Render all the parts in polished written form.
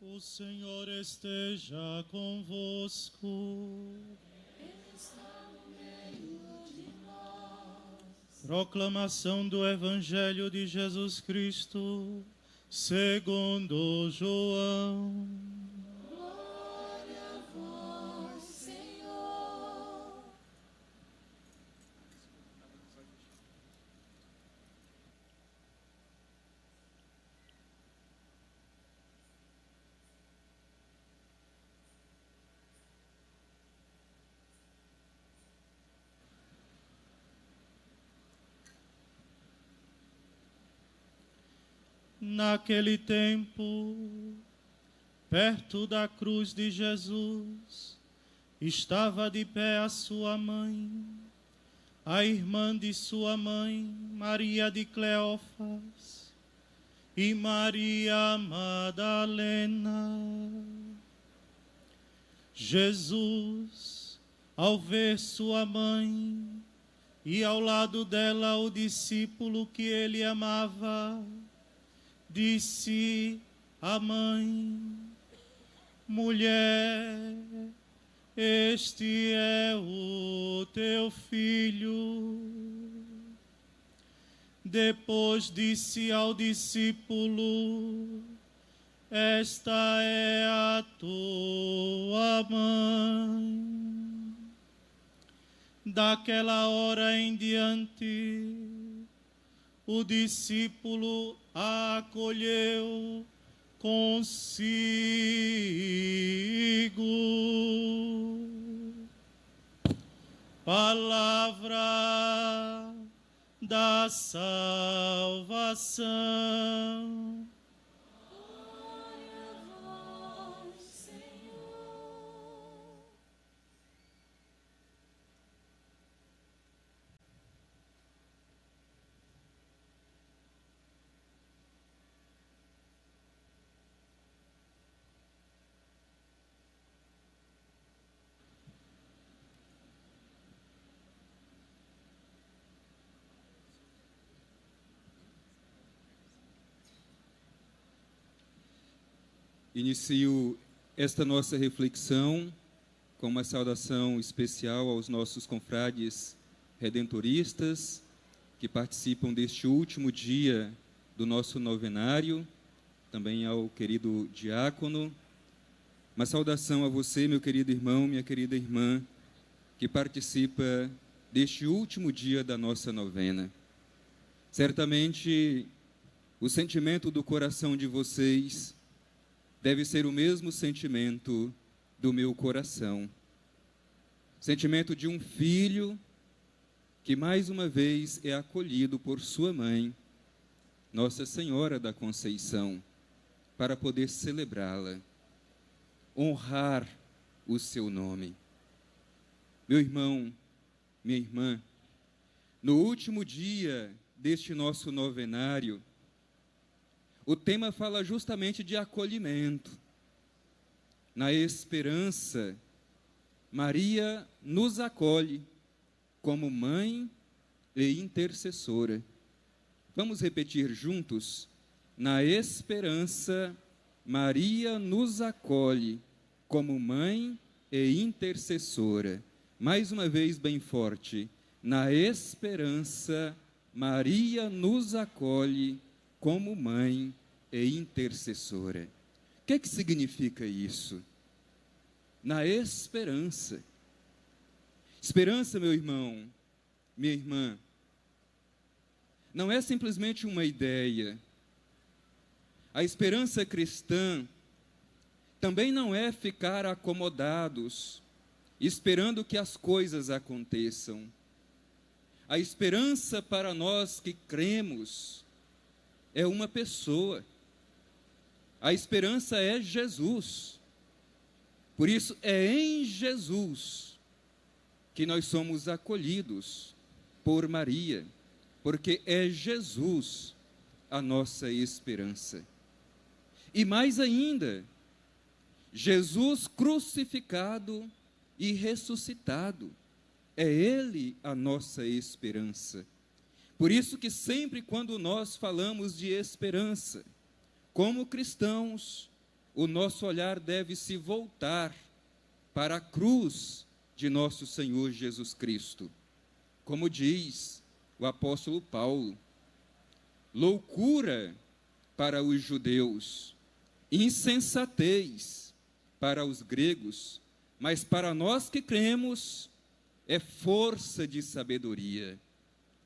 O Senhor esteja convosco. Ele está no meio de nós. Proclamação do Evangelho de Jesus Cristo, segundo João. Glória a vós, Senhor. Naquele tempo, perto da cruz de Jesus, estava de pé a sua mãe, a irmã de sua mãe, Maria de Cleófas, e Maria Madalena. Jesus, ao ver sua mãe e ao lado dela o discípulo que ele amava, disse à mãe: mulher, este é o teu filho. Depois disse ao discípulo: esta é a tua mãe. Daquela hora em diante, o discípulo a acolheu consigo. Palavra da salvação. Glória a vós, Senhor. Inicio esta nossa reflexão com uma saudação especial aos nossos confrades redentoristas que participam deste último dia do nosso novenário, também ao querido diácono. Uma saudação a você, meu querido irmão, minha querida irmã, que participa deste último dia da nossa novena. Certamente, o sentimento do coração de vocês deve ser o mesmo sentimento do meu coração. Sentimento de um filho que mais uma vez é acolhido por sua mãe, Nossa Senhora da Conceição, para poder celebrá-la, honrar o seu nome. Meu irmão, minha irmã, no último dia deste nosso novenário, o tema fala justamente de acolhimento. Na esperança, Maria nos acolhe como mãe e intercessora. Vamos repetir juntos? Na esperança, Maria nos acolhe como mãe e intercessora. Mais uma vez, bem forte. Na esperança, Maria nos acolhe como mãe e intercessora. O que significa isso? Na esperança. Esperança, meu irmão, minha irmã, não é simplesmente uma ideia. A esperança cristã também não é ficar acomodados, esperando que as coisas aconteçam. A esperança para nós que cremos é uma pessoa. A esperança é Jesus. Por isso, é em Jesus que nós somos acolhidos por Maria, porque é Jesus a nossa esperança. E mais ainda, Jesus crucificado e ressuscitado, é Ele a nossa esperança. Por isso que sempre quando nós falamos de esperança, como cristãos, o nosso olhar deve se voltar para a cruz de nosso Senhor Jesus Cristo. Como diz o apóstolo Paulo, loucura para os judeus, insensatez para os gregos, mas para nós que cremos, é força de sabedoria.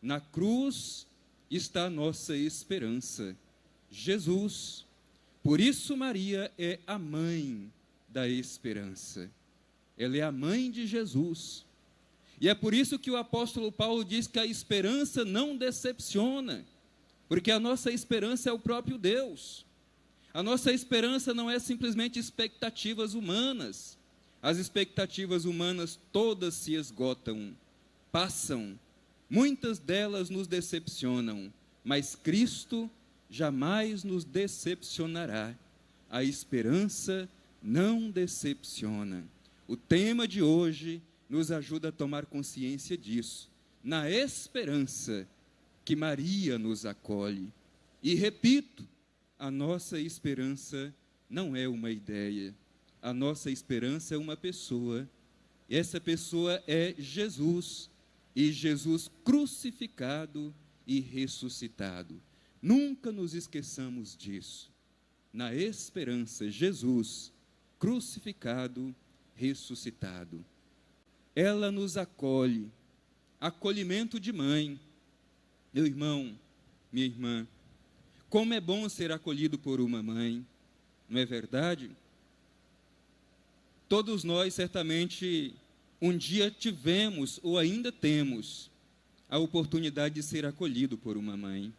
Na cruz está a nossa esperança, Jesus. Por isso Maria é a mãe da esperança. Ela é a mãe de Jesus. E é por isso que o apóstolo Paulo diz que a esperança não decepciona, porque a nossa esperança é o próprio Deus. A nossa esperança não é simplesmente expectativas humanas. As expectativas humanas todas se esgotam, passam, muitas delas nos decepcionam, mas Cristo jamais nos decepcionará. A esperança não decepciona. O tema de hoje nos ajuda a tomar consciência disso, na esperança que Maria nos acolhe. E repito, a nossa esperança não é uma ideia, a nossa esperança é uma pessoa, e essa pessoa é Jesus, e Jesus crucificado e ressuscitado. Nunca nos esqueçamos disso. Na esperança, Jesus crucificado, ressuscitado. Ela nos acolhe, acolhimento de mãe. Meu irmão, minha irmã, como é bom ser acolhido por uma mãe, não é verdade? Todos nós, certamente, um dia tivemos ou ainda temos a oportunidade de ser acolhido por uma mãe.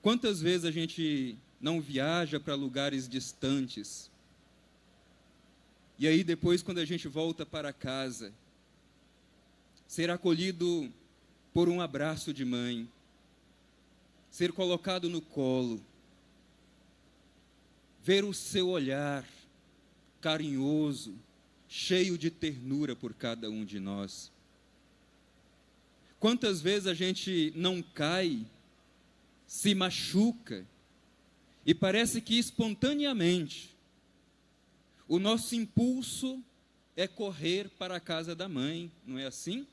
Quantas vezes a gente não viaja para lugares distantes, e aí depois, quando a gente volta para casa, ser acolhido por um abraço de mãe, ser colocado no colo, ver o seu olhar carinhoso, cheio de ternura por cada um de nós. Quantas vezes a gente não cai, se machuca, e parece que espontaneamente o nosso impulso é correr para a casa da mãe, não é assim?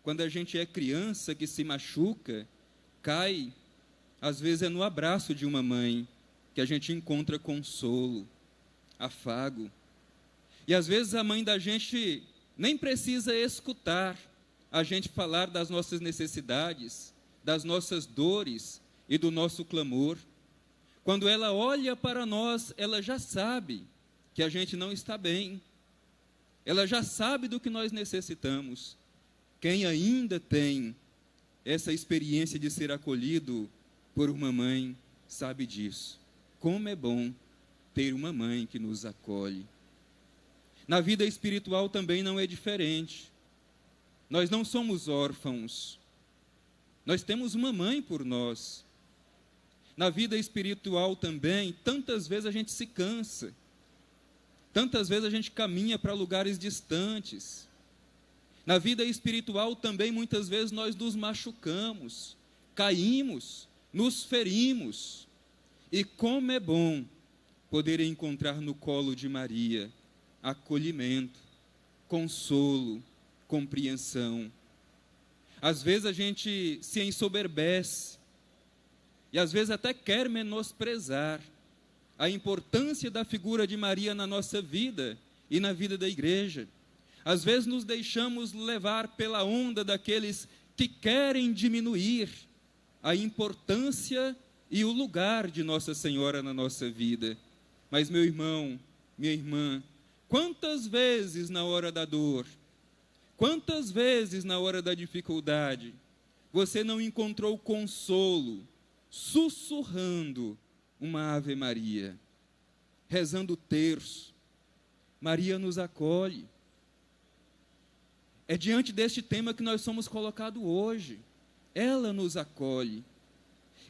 Quando a gente é criança que se machuca, cai, às vezes é no abraço de uma mãe que a gente encontra consolo, afago. E às vezes a mãe da gente nem precisa escutar a gente falar das nossas necessidades, das nossas dores e do nosso clamor. Quando ela olha para nós, ela já sabe que a gente não está bem. Ela já sabe do que nós necessitamos. Quem ainda tem essa experiência de ser acolhido por uma mãe, sabe disso. Como é bom ter uma mãe que nos acolhe. Na vida espiritual também não é diferente. Nós não somos órfãos. Nós temos uma mãe por nós. Na vida espiritual também, tantas vezes a gente se cansa. Tantas vezes a gente caminha para lugares distantes. Na vida espiritual também, muitas vezes, nós nos machucamos, caímos, nos ferimos. E como é bom poder encontrar no colo de Maria acolhimento, consolo, compreensão. Às vezes a gente se ensoberbece e às vezes até quer menosprezar a importância da figura de Maria na nossa vida e na vida da igreja. Às vezes nos deixamos levar pela onda daqueles que querem diminuir a importância e o lugar de Nossa Senhora na nossa vida. Mas, meu irmão, minha irmã, quantas vezes na hora da dor, quantas vezes na hora da dificuldade, você não encontrou consolo, sussurrando uma Ave Maria, rezando o terço? Maria nos acolhe. É diante deste tema que nós somos colocados hoje. Ela nos acolhe.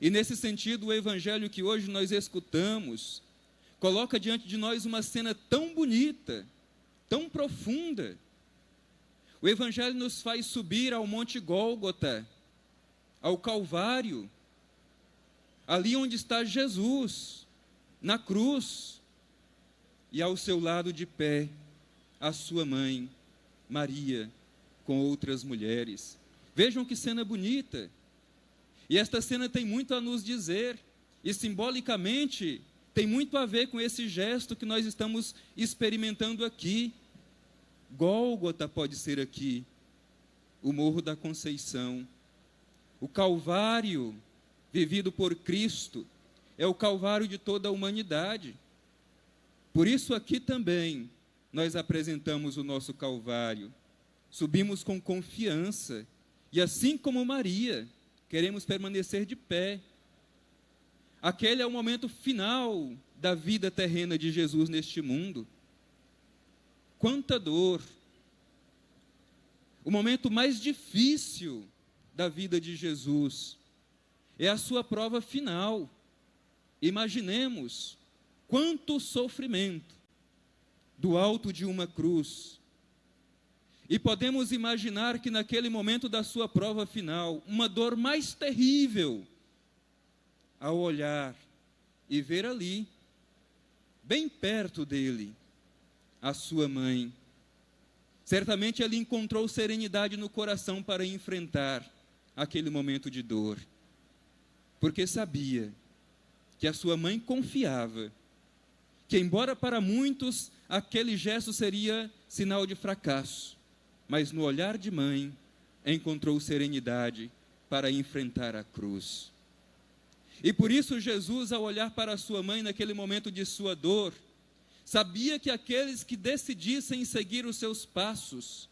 E nesse sentido, o evangelho que hoje nós escutamos coloca diante de nós uma cena tão bonita, tão profunda. O evangelho nos faz subir ao Monte Gólgota, ao Calvário, ali onde está Jesus, na cruz, e ao seu lado de pé, a sua mãe, Maria, com outras mulheres. Vejam que cena bonita. E esta cena tem muito a nos dizer, e simbolicamente tem muito a ver com esse gesto que nós estamos experimentando aqui. Gólgota pode ser aqui, o Morro da Conceição. O Calvário, vivido por Cristo, é o Calvário de toda a humanidade. Por isso aqui também nós apresentamos o nosso Calvário, subimos com confiança, e assim como Maria, queremos permanecer de pé. Aquele é o momento final da vida terrena de Jesus neste mundo. Quanta dor! O momento mais difícil da vida de Jesus é a sua prova final. Imaginemos quanto sofrimento do alto de uma cruz. E podemos imaginar que naquele momento da sua prova final, uma dor mais terrível, ao olhar e ver ali, bem perto dele, a sua mãe. Certamente ele encontrou serenidade no coração para enfrentar aquele momento de dor, porque sabia que a sua mãe confiava que, embora para muitos aquele gesto seria sinal de fracasso, mas no olhar de mãe encontrou serenidade para enfrentar a cruz. E por isso Jesus, ao olhar para a sua mãe naquele momento de sua dor, sabia que aqueles que decidissem seguir os seus passos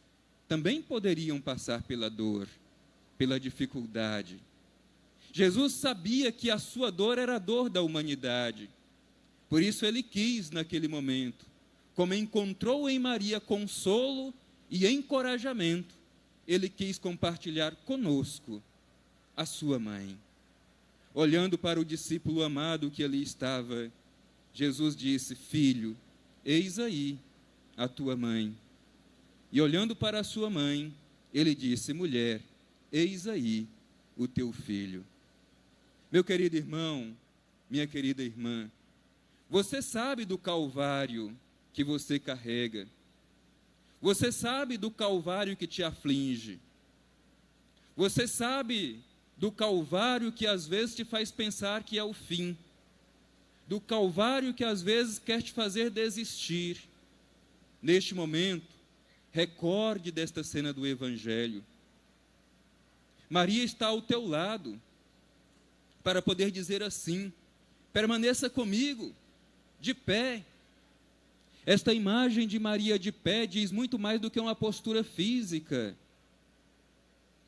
também poderiam passar pela dor, pela dificuldade. Jesus sabia que a sua dor era a dor da humanidade. Por isso ele quis, naquele momento, como encontrou em Maria consolo e encorajamento, ele quis compartilhar conosco a sua mãe. Olhando para o discípulo amado que ali estava, Jesus disse: filho, eis aí a tua mãe. E olhando para a sua mãe, ele disse: mulher, eis aí o teu filho. Meu querido irmão, minha querida irmã, você sabe do Calvário que você carrega. Você sabe do Calvário que te aflige. Você sabe do Calvário que às vezes te faz pensar que é o fim. Do Calvário que às vezes quer te fazer desistir. Neste momento, recorde desta cena do Evangelho. Maria está ao teu lado para poder dizer assim: permaneça comigo, de pé. Esta imagem de Maria de pé diz muito mais do que uma postura física.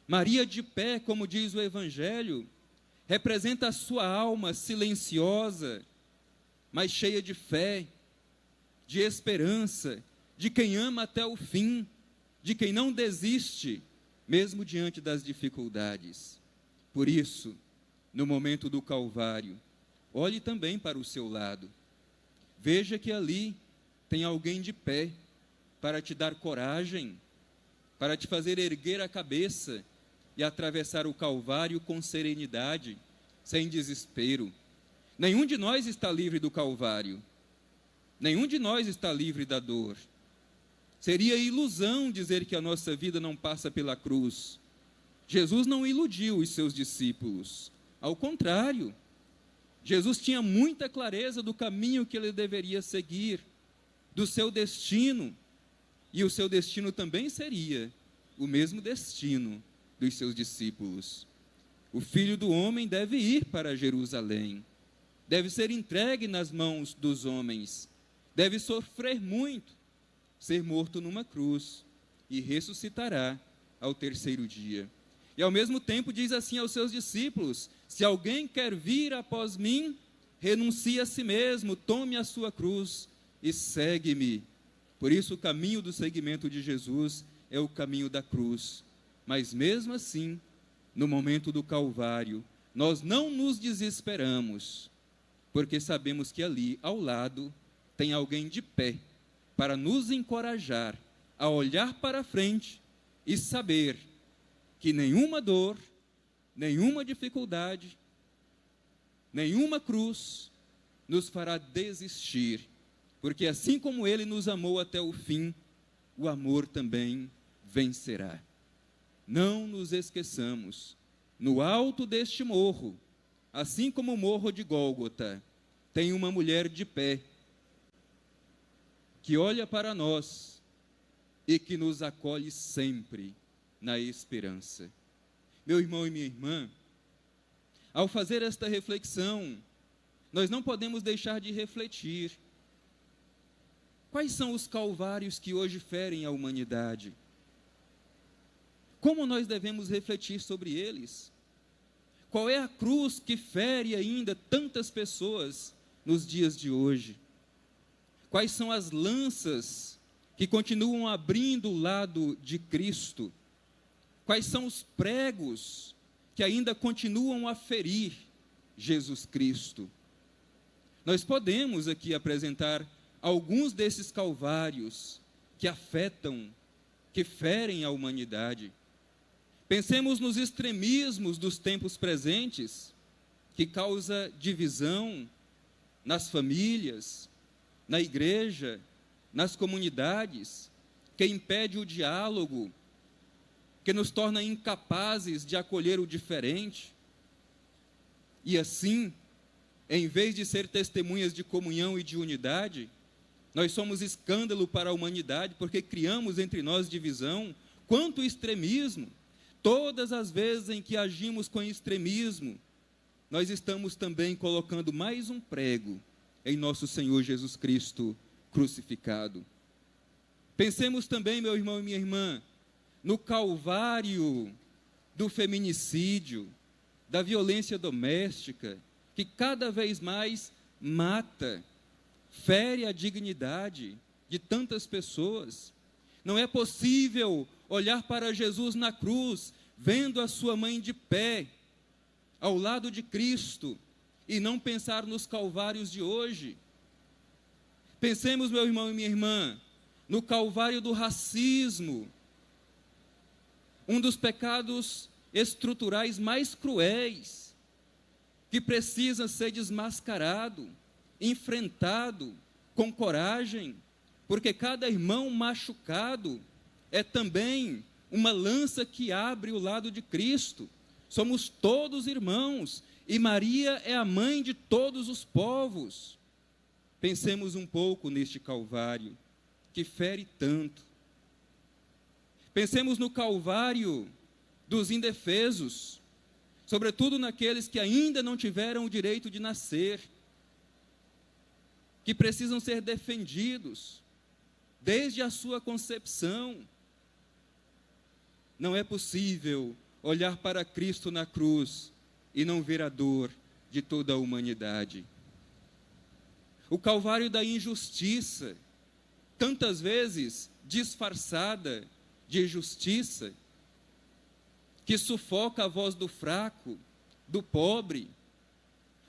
Maria de pé, como diz o Evangelho, representa a sua alma silenciosa, mas cheia de fé, de esperança, de quem ama até o fim, de quem não desiste, mesmo diante das dificuldades. Por isso, no momento do Calvário, olhe também para o seu lado. Veja que ali tem alguém de pé para te dar coragem, para te fazer erguer a cabeça e atravessar o Calvário com serenidade, sem desespero. Nenhum de nós está livre do Calvário. Nenhum de nós está livre da dor. Seria ilusão dizer que a nossa vida não passa pela cruz. Jesus não iludiu os seus discípulos. Ao contrário, Jesus tinha muita clareza do caminho que ele deveria seguir, do seu destino, e o seu destino também seria o mesmo destino dos seus discípulos. O Filho do Homem deve ir para Jerusalém, deve ser entregue nas mãos dos homens, deve sofrer muito, ser morto numa cruz, e ressuscitará ao terceiro dia. E ao mesmo tempo diz assim aos seus discípulos: se alguém quer vir após mim, renuncie a si mesmo, tome a sua cruz e segue-me. Por isso o caminho do seguimento de Jesus é o caminho da cruz. Mas mesmo assim, no momento do Calvário, nós não nos desesperamos, porque sabemos que ali, ao lado, tem alguém de pé, para nos encorajar a olhar para frente e saber que nenhuma dor, nenhuma dificuldade, nenhuma cruz nos fará desistir, porque assim como ele nos amou até o fim, o amor também vencerá. Não nos esqueçamos, no alto deste morro, assim como o morro de Gólgota, tem uma mulher de pé, que olha para nós e que nos acolhe sempre na esperança. Meu irmão e minha irmã, ao fazer esta reflexão, nós não podemos deixar de refletir. Quais são os calvários que hoje ferem a humanidade? Como nós devemos refletir sobre eles? Qual é a cruz que fere ainda tantas pessoas nos dias de hoje? Quais são as lanças que continuam abrindo o lado de Cristo? Quais são os pregos que ainda continuam a ferir Jesus Cristo? Nós podemos aqui apresentar alguns desses calvários que afetam, que ferem a humanidade. Pensemos nos extremismos dos tempos presentes, que causa divisão nas famílias, na igreja, nas comunidades, que impede o diálogo, que nos torna incapazes de acolher o diferente. E assim, em vez de ser testemunhas de comunhão e de unidade, nós somos escândalo para a humanidade, porque criamos entre nós divisão. Quanto extremismo! Todas as vezes em que agimos com extremismo, nós estamos também colocando mais um prego em nosso Senhor Jesus Cristo crucificado. Pensemos também, meu irmão e minha irmã, no calvário do feminicídio, da violência doméstica, que cada vez mais mata, fere a dignidade de tantas pessoas. Não é possível olhar para Jesus na cruz, vendo a sua mãe de pé, ao lado de Cristo, e não pensar nos calvários de hoje. Pensemos, meu irmão e minha irmã, no calvário do racismo, um dos pecados estruturais mais cruéis, que precisa ser desmascarado, enfrentado com coragem, porque cada irmão machucado é também uma lança que abre o lado de Cristo. Somos todos irmãos, e Maria é a mãe de todos os povos. Pensemos um pouco neste calvário, que fere tanto. Pensemos no calvário dos indefesos, sobretudo naqueles que ainda não tiveram o direito de nascer, que precisam ser defendidos desde a sua concepção. Não é possível olhar para Cristo na cruz e não ver a dor de toda a humanidade. O calvário da injustiça, tantas vezes disfarçada de justiça, que sufoca a voz do fraco, do pobre.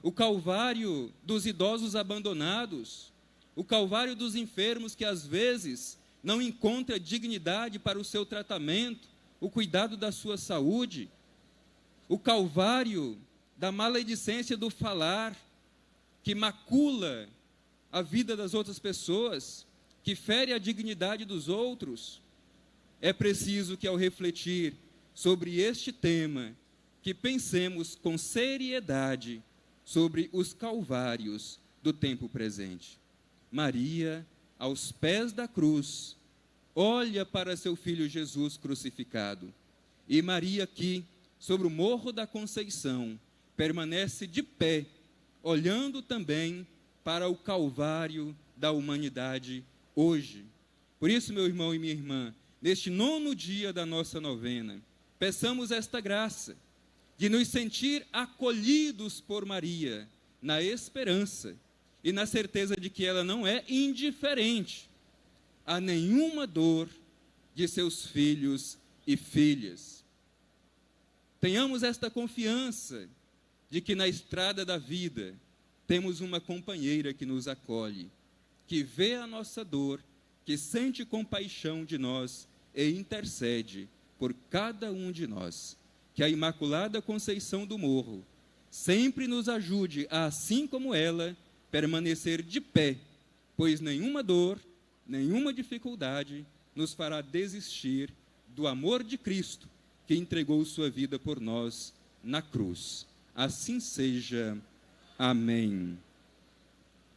O calvário dos idosos abandonados, o calvário dos enfermos que às vezes não encontra dignidade para o seu tratamento, o cuidado da sua saúde, o calvário da maledicência do falar, que macula a vida das outras pessoas, que fere a dignidade dos outros. É preciso que, ao refletir sobre este tema, que pensemos com seriedade sobre os calvários do tempo presente. Maria, aos pés da cruz, olha para seu filho Jesus crucificado. E Maria aqui, sobre o Morro da Conceição, permanece de pé, olhando também para o calvário da humanidade hoje. Por isso, meu irmão e minha irmã, neste 9º dia da nossa novena, peçamos esta graça de nos sentir acolhidos por Maria, na esperança e na certeza de que ela não é indiferente a nenhuma dor de seus filhos e filhas. Tenhamos esta confiança de que na estrada da vida temos uma companheira que nos acolhe, que vê a nossa dor, que sente compaixão de nós e intercede por cada um de nós. Que a Imaculada Conceição do Morro sempre nos ajude a, assim como ela, permanecer de pé, pois nenhuma dor, nenhuma dificuldade nos fará desistir do amor de Cristo, que entregou sua vida por nós na cruz. Assim seja. Amém.